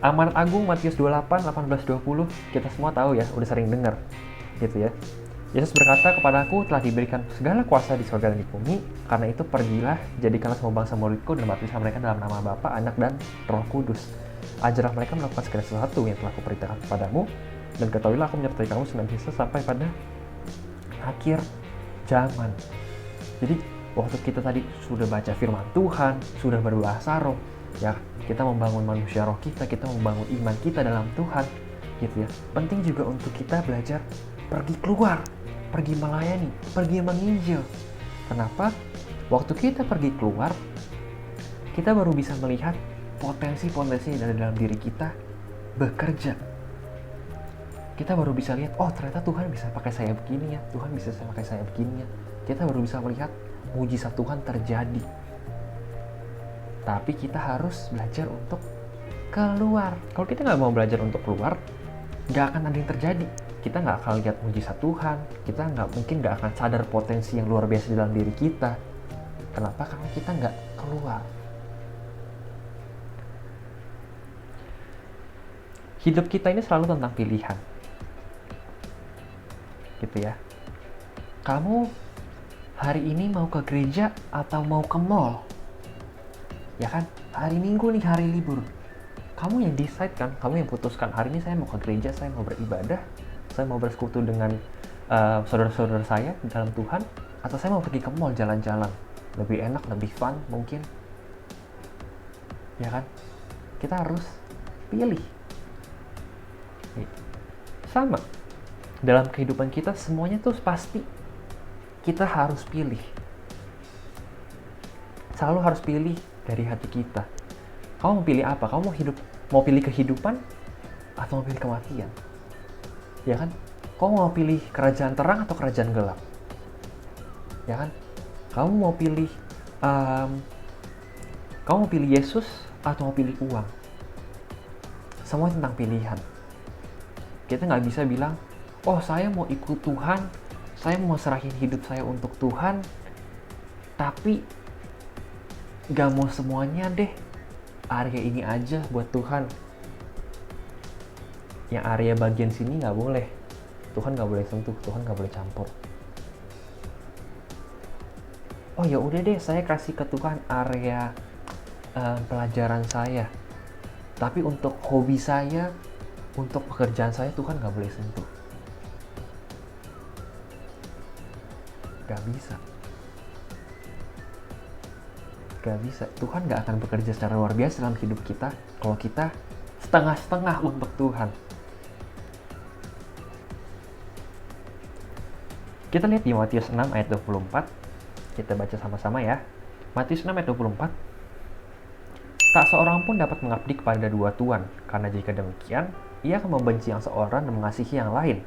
Amanat Agung Matius 28, 18-20, kita semua tahu ya, udah sering dengar. Gitu ya. Yesus berkata, kepadaku telah diberikan segala kuasa di surga dan di bumi, karena itu pergilah, jadikanlah semua bangsa muridku dan baptislah mereka dalam nama Bapa, Anak, dan Roh Kudus. Ajarlah mereka melakukan segala sesuatu yang telah kuperintahkan kepadamu, dan ketahuilah aku menyertai kamu senantiasa sampai pada akhir zaman. Jadi waktu kita tadi sudah baca firman Tuhan, sudah berbahasa roh, ya kita membangun manusia roh kita membangun iman kita dalam Tuhan, gitu ya. Penting juga untuk kita belajar pergi keluar pergi melayani, pergi menginjil. Kenapa? Waktu kita pergi keluar, kita baru bisa melihat potensi-potensi yang ada dalam diri kita bekerja. Kita baru bisa lihat, oh ternyata Tuhan bisa pakai saya begini ya, Tuhan bisa pakai saya begini ya. Kita baru bisa melihat mujizat Tuhan terjadi. Tapi kita harus belajar untuk keluar. Kalau kita nggak mau belajar untuk keluar, nggak akan ada yang terjadi. Kita nggak akan lihat mujizat Tuhan. Kita mungkin nggak akan sadar potensi yang luar biasa di dalam diri kita. Kenapa? Karena kita nggak keluar. Hidup kita ini selalu tentang pilihan. Gitu ya. Kamu hari ini mau ke gereja atau mau ke mall? Ya kan? Hari Minggu nih, hari libur. Kamu yang decide kan? Kamu yang putuskan. Hari ini saya mau ke gereja, saya mau beribadah, saya mau bersekutu dengan saudara-saudara saya di dalam Tuhan, atau saya mau pergi ke mall jalan-jalan. Lebih enak, lebih fun mungkin. Ya kan? Kita harus pilih. Sama. Dalam kehidupan kita semuanya tuh pasti kita harus pilih. Selalu harus pilih dari hati kita. Kamu mau pilih apa? Kamu mau pilih kehidupan atau mau pilih kematian? Ya kan? Kamu mau pilih kerajaan terang atau kerajaan gelap? Ya kan? Kamu mau pilih Yesus atau mau pilih uang? Semua tentang pilihan. Kita nggak bisa bilang, oh saya mau ikut Tuhan, saya mau serahin hidup saya untuk Tuhan, tapi gak mau semuanya deh, area ini aja buat Tuhan. Yang area bagian sini gak boleh, Tuhan gak boleh sentuh, Tuhan gak boleh campur. Oh ya udah deh, saya kasih ke Tuhan area pelajaran saya, tapi untuk hobi saya, untuk pekerjaan saya Tuhan gak boleh sentuh. Gak bisa. Gak bisa. Tuhan gak akan bekerja secara luar biasa dalam hidup kita kalau kita setengah-setengah untuk Tuhan. Kita lihat di Matius 6 ayat 24. Kita baca sama-sama ya. Matius 6 ayat 24. Tak seorang pun dapat mengabdi kepada dua tuan, karena jika demikian, ia akan membenci yang seorang dan mengasihi yang lain,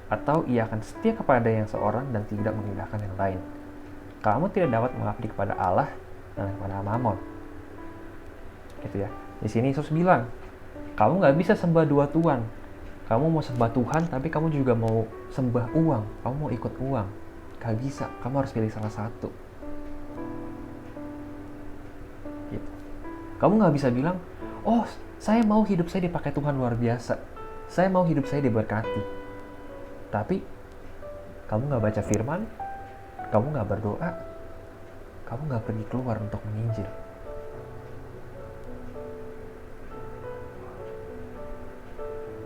atau ia akan setia kepada yang seorang dan tidak mengindahkan yang lain. Kamu tidak dapat mengabdi kepada Allah dan kepada Mammon. Gitu ya. Di sini Yesus bilang, kamu nggak bisa sembah dua tuan. Kamu mau sembah Tuhan, tapi kamu juga mau sembah uang. Kamu mau ikut uang. Gak bisa. Kamu harus pilih salah satu. Gitu. Kamu nggak bisa bilang, oh saya mau hidup saya dipakai Tuhan luar biasa. Saya mau hidup saya diberkati. Tapi kamu nggak baca firman, kamu nggak berdoa, kamu nggak pergi keluar untuk menginjil.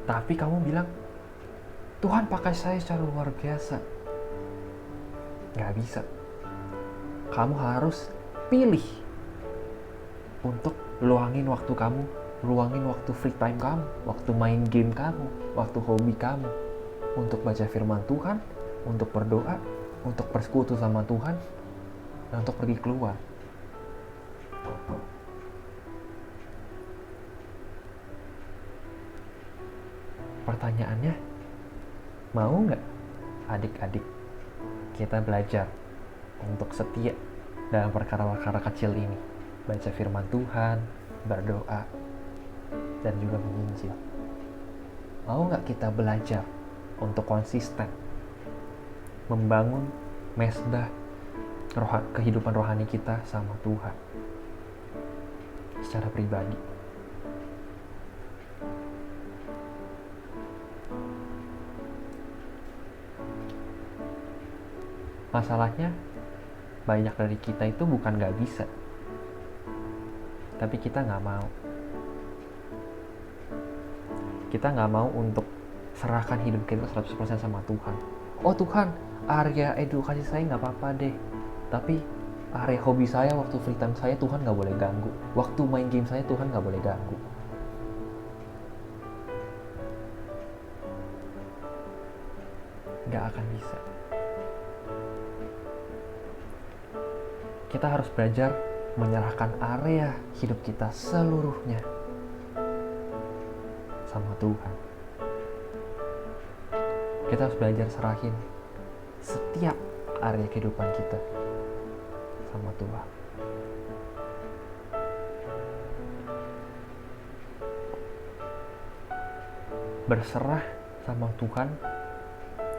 Tapi kamu bilang, Tuhan pakai saya secara luar biasa. Nggak bisa. Kamu harus pilih untuk luangin waktu kamu, luangin waktu free time kamu, waktu main game kamu, waktu hobi kamu, untuk baca firman Tuhan, untuk berdoa, untuk bersekutu sama Tuhan, dan untuk pergi keluar. Pertanyaannya, mau nggak adik-adik kita belajar untuk setia dalam perkara-perkara kecil ini? Baca firman Tuhan, berdoa, dan juga menginjil. Mau nggak kita belajar untuk konsisten membangun mesbah kehidupan rohani kita sama Tuhan secara pribadi? Masalahnya, banyak dari kita itu bukan gak bisa, tapi kita gak mau. Kita gak mau untuk serahkan hidup kita 100% sama Tuhan. Oh Tuhan, area edukasi saya gak apa-apa deh, tapi area hobi saya, waktu free time saya, Tuhan gak boleh ganggu. Waktu main game saya, Tuhan gak boleh ganggu. Gak akan bisa. kita harus belajar menyerahkan area hidup kita seluruhnya sama Tuhan. Kita harus belajar serahin setiap area kehidupan kita sama Tuhan. Berserah sama Tuhan,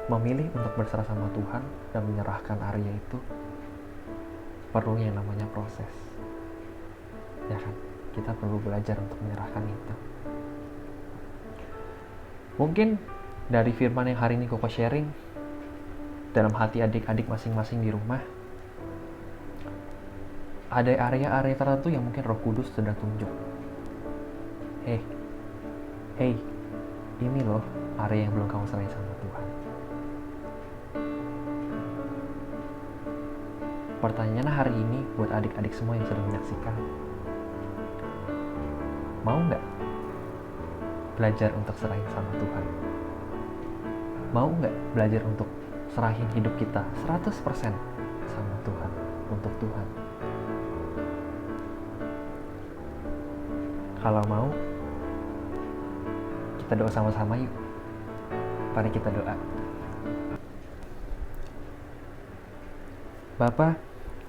memilih untuk berserah sama Tuhan dan menyerahkan area itu perlu yang namanya proses. Ya kan? Kita perlu belajar untuk menyerahkan itu. Mungkin dari firman yang hari ini Koko sharing dalam hati adik-adik masing-masing di rumah, ada area-area tertentu yang mungkin Roh Kudus sudah tunjuk. Hey, ini loh area yang belum kamu serahin sama Tuhan. Pertanyaannya hari ini buat adik-adik semua yang sedang menyaksikan, mau nggak belajar untuk serahin sama Tuhan? Mau nggak belajar untuk serahin hidup kita 100% sama Tuhan, untuk Tuhan? Kalau mau, kita doa sama-sama yuk. Mari kita doa. Bapa,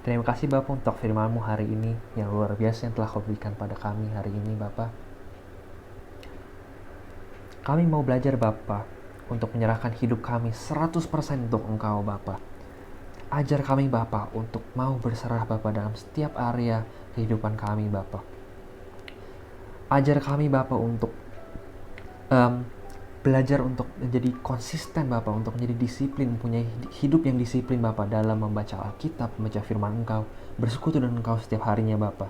terima kasih Bapa untuk firman-Mu hari ini yang luar biasa yang telah Kau berikan pada kami hari ini Bapa. Kami mau belajar Bapa untuk menyerahkan hidup kami 100% untuk Engkau Bapa. Ajar kami Bapa untuk mau berserah Bapa dalam setiap area kehidupan kami Bapa. Ajar kami Bapa untuk belajar untuk menjadi konsisten Bapa, untuk menjadi disiplin, punya hidup yang disiplin Bapa dalam membaca Alkitab, membaca firman Engkau, bersekutu dengan Engkau setiap harinya Bapa.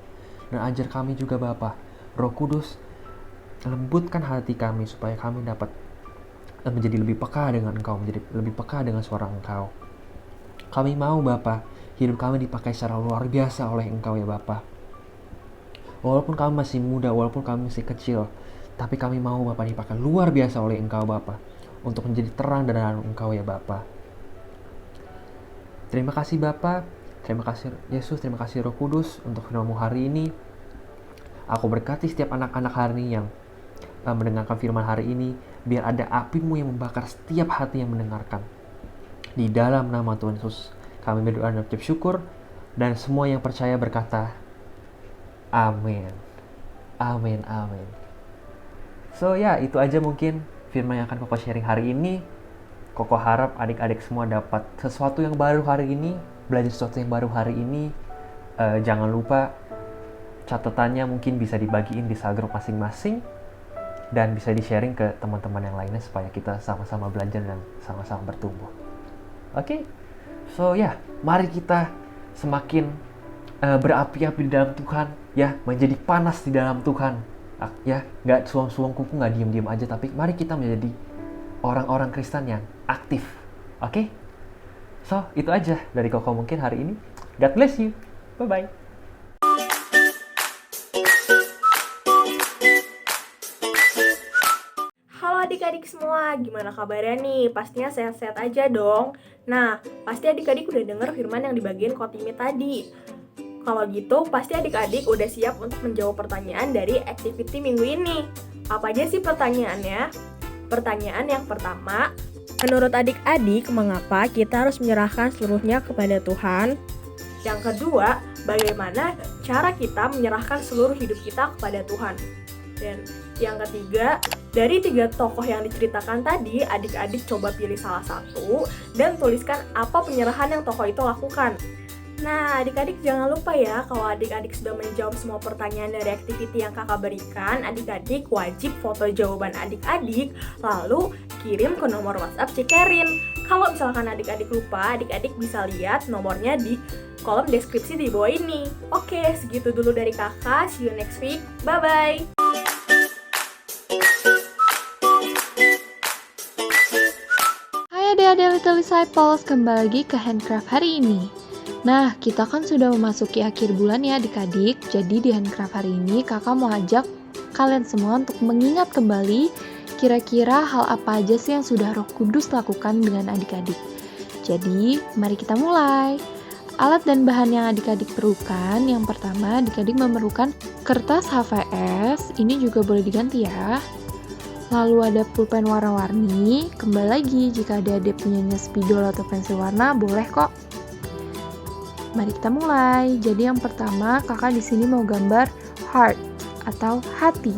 Dan ajar kami juga Bapa, Roh Kudus, lembutkan hati kami supaya kami dapat menjadi lebih peka dengan Engkau, menjadi lebih peka dengan suara Engkau. Kami mau Bapa, hidup kami dipakai secara luar biasa oleh Engkau ya Bapa. Walaupun kami masih muda, walaupun kami masih kecil, tapi kami mau Bapa dipakai luar biasa oleh Engkau Bapa, untuk menjadi terang dan Engkau ya Bapa. Terima kasih Bapa, terima kasih Yesus, terima kasih Roh Kudus untuk firman-Mu hari ini. Aku berkati setiap anak-anak hari ini yang mendengarkan firman hari ini, biar ada api-Mu yang membakar setiap hati yang mendengarkan. Di dalam nama Tuhan Yesus, kami berdoa dan ucap syukur, dan semua yang percaya berkata, Amin. Amin, amin. So ya, itu aja mungkin firman yang akan Koko sharing hari ini. Koko harap adik-adik semua dapat sesuatu yang baru hari ini, belajar sesuatu yang baru hari ini. Jangan lupa catatannya mungkin bisa dibagiin di cell group masing-masing dan bisa di-sharing ke teman-teman yang lainnya supaya kita sama-sama belajar dan sama-sama bertumbuh. Oke? So ya, mari kita semakin berapi-api di dalam Tuhan, ya, menjadi panas di dalam Tuhan, ya, nggak suam-suam kuku, nggak diem-diem aja, tapi mari kita menjadi orang-orang Kristen yang aktif. Oke? So, itu aja dari Koko mungkin hari ini. God bless you. Bye-bye. Halo adik-adik semua, gimana kabarnya nih? Pastinya sehat-sehat aja dong. Nah, pasti adik-adik udah denger firman yang di bagian Kotimi tadi. Kalau gitu, pasti adik-adik udah siap untuk menjawab pertanyaan dari activity minggu ini. Apa aja sih pertanyaannya? Pertanyaan yang pertama, menurut adik-adik, mengapa kita harus menyerahkan seluruhnya kepada Tuhan? Yang kedua, bagaimana cara kita menyerahkan seluruh hidup kita kepada Tuhan? Dan yang ketiga, dari 3 tokoh yang diceritakan tadi, adik-adik coba pilih salah satu dan tuliskan apa penyerahan yang tokoh itu lakukan. Nah, adik-adik jangan lupa ya, kalau adik-adik sudah menjawab semua pertanyaan dari activity yang kakak berikan, adik-adik wajib foto jawaban adik-adik, lalu kirim ke nomor WhatsApp Cikerin. Kalau misalkan adik-adik lupa, adik-adik bisa lihat nomornya di kolom deskripsi di bawah ini. Oke, segitu dulu dari kakak, see you next week, bye-bye! Hai adik-adik Little Disciples, kembali lagi ke Handcraft hari ini. Nah, kita kan sudah memasuki akhir bulan ya adik-adik. Jadi di Handcraft hari ini kakak mau ajak kalian semua untuk mengingat kembali kira-kira hal apa aja sih yang sudah Roh Kudus lakukan dengan adik-adik. Jadi, mari kita mulai. Alat dan bahan yang adik-adik perlukan, yang pertama adik-adik memerlukan kertas HVS, ini juga boleh diganti ya. Lalu ada pulpen warna-warni, kembali lagi jika adik-adik punyanya spidol atau pensil warna boleh kok. Mari kita mulai. Jadi yang pertama kakak di sini mau gambar heart atau hati.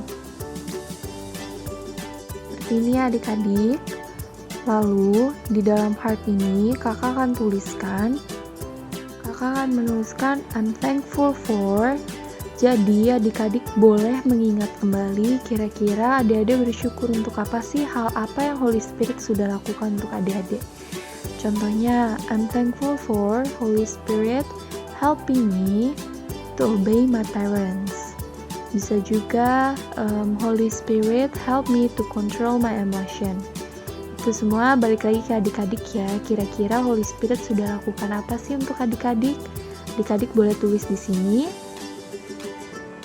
Seperti ini ya adik-adik. Lalu di dalam heart ini kakak akan menuliskan I'm thankful for. Jadi adik-adik boleh mengingat kembali kira-kira adik-adik bersyukur untuk apa sih, hal apa yang Holy Spirit sudah lakukan untuk adik-adik. Contohnya, I'm thankful for Holy Spirit helping me to obey my parents. Bisa juga Holy Spirit help me to control my emotion. Itu semua balik lagi ke adik-adik ya. Kira-kira Holy Spirit sudah lakukan apa sih untuk adik-adik? Adik-adik boleh tulis di sini.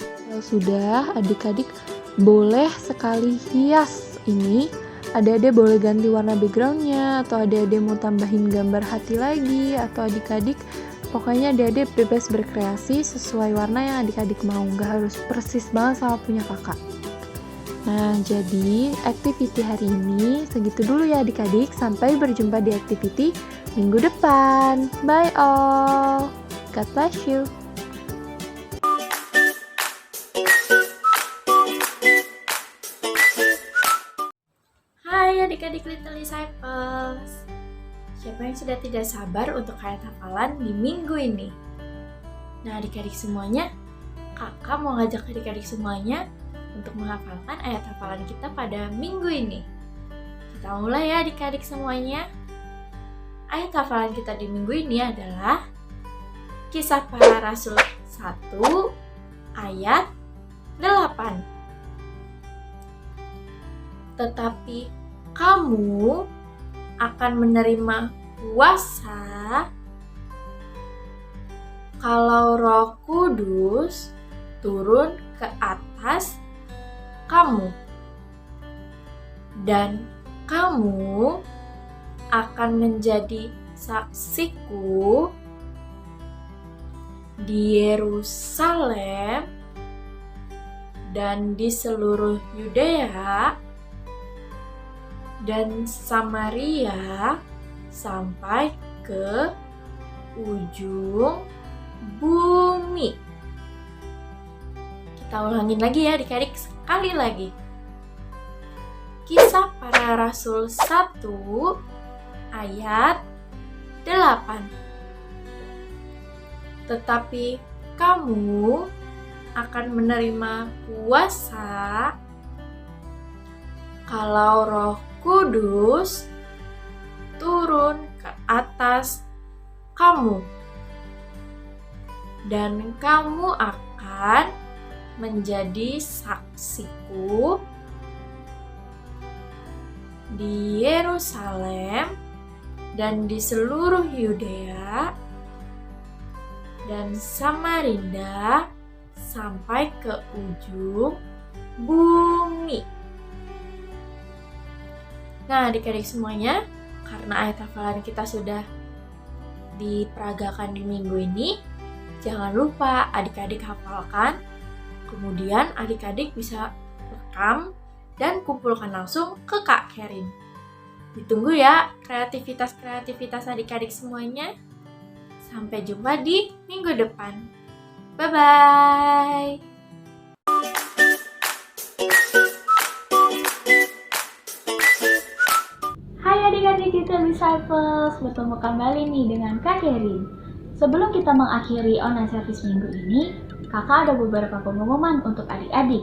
Kalau sudah, adik-adik boleh sekali hias ini. Adik-adik boleh ganti warna backgroundnya, atau adik-adik mau tambahin gambar hati lagi, atau adik-adik pokoknya adik-adik bebas berkreasi sesuai warna yang adik-adik mau. Nggak harus persis banget sama punya kakak. Nah, jadi activity hari ini segitu dulu ya adik-adik. Sampai berjumpa di activity minggu depan. Bye all. God bless you. Hai adik-adik Little Disciples. Siapa yang sudah tidak sabar untuk ayat hafalan di minggu ini? Nah adik-adik semuanya, kakak mau ngajak adik-adik semuanya untuk menghafalkan ayat hafalan kita pada minggu ini. Kita mulai ya adik-adik semuanya. Ayat hafalan kita di minggu ini adalah Kisah Para Rasul 1 ayat 8. Tetapi kamu akan menerima kuasa kalau Roh Kudus turun ke atas kamu, dan kamu akan menjadi saksiku di Yerusalem dan di seluruh Yudea dan Samaria sampai ke ujung bumi. Kita ulangin lagi ya adik-adik, sekali lagi. Kisah Para Rasul 1 ayat 8. Tetapi kamu akan menerima kuasa kalau Roh Kudus turun ke atas kamu, dan kamu akan menjadi saksiku di Yerusalem dan di seluruh Yudea dan Samarinda sampai ke ujung bumi. Nah adik-adik semuanya, karena ayat hafalan kita sudah diperagakan di minggu ini, jangan lupa adik-adik hafalkan. Kemudian adik-adik bisa rekam dan kumpulkan langsung ke Kak Kerin. Ditunggu ya kreativitas adik-adik semuanya. Sampai jumpa di minggu depan. Bye-bye. Hai adik-adik Little Disciples, bertemu kembali nih dengan Kak Kerin. Sebelum kita mengakhiri online service minggu ini, kakak ada beberapa pengumuman untuk adik-adik.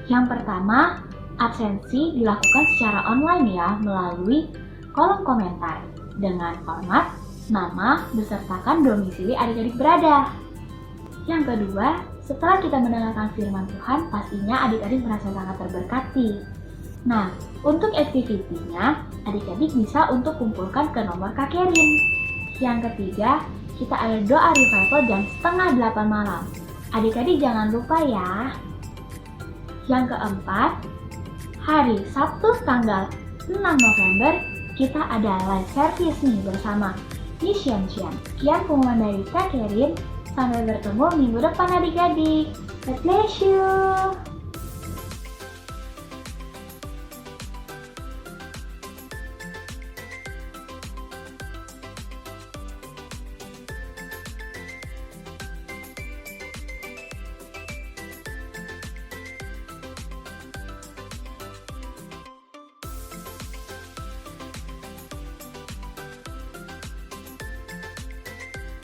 Yang pertama, absensi dilakukan secara online ya, melalui kolom komentar dengan format nama besertakan domisili adik-adik berada. Yang kedua, setelah kita mendengarkan firman Tuhan, pastinya adik-adik merasa sangat terberkati. Nah, untuk activity-nya, adik-adik bisa untuk kumpulkan ke nomor Kak Kerin. Yang ketiga, kita ada doa revival jam 7:30 malam. Adik-adik jangan lupa ya. Yang keempat, hari Sabtu tanggal 6 November kita ada live service nih bersama Ni Xian. Sekian pengumuman dari Kak Kerin. Sampai bertemu minggu depan adik-adik. God bless you.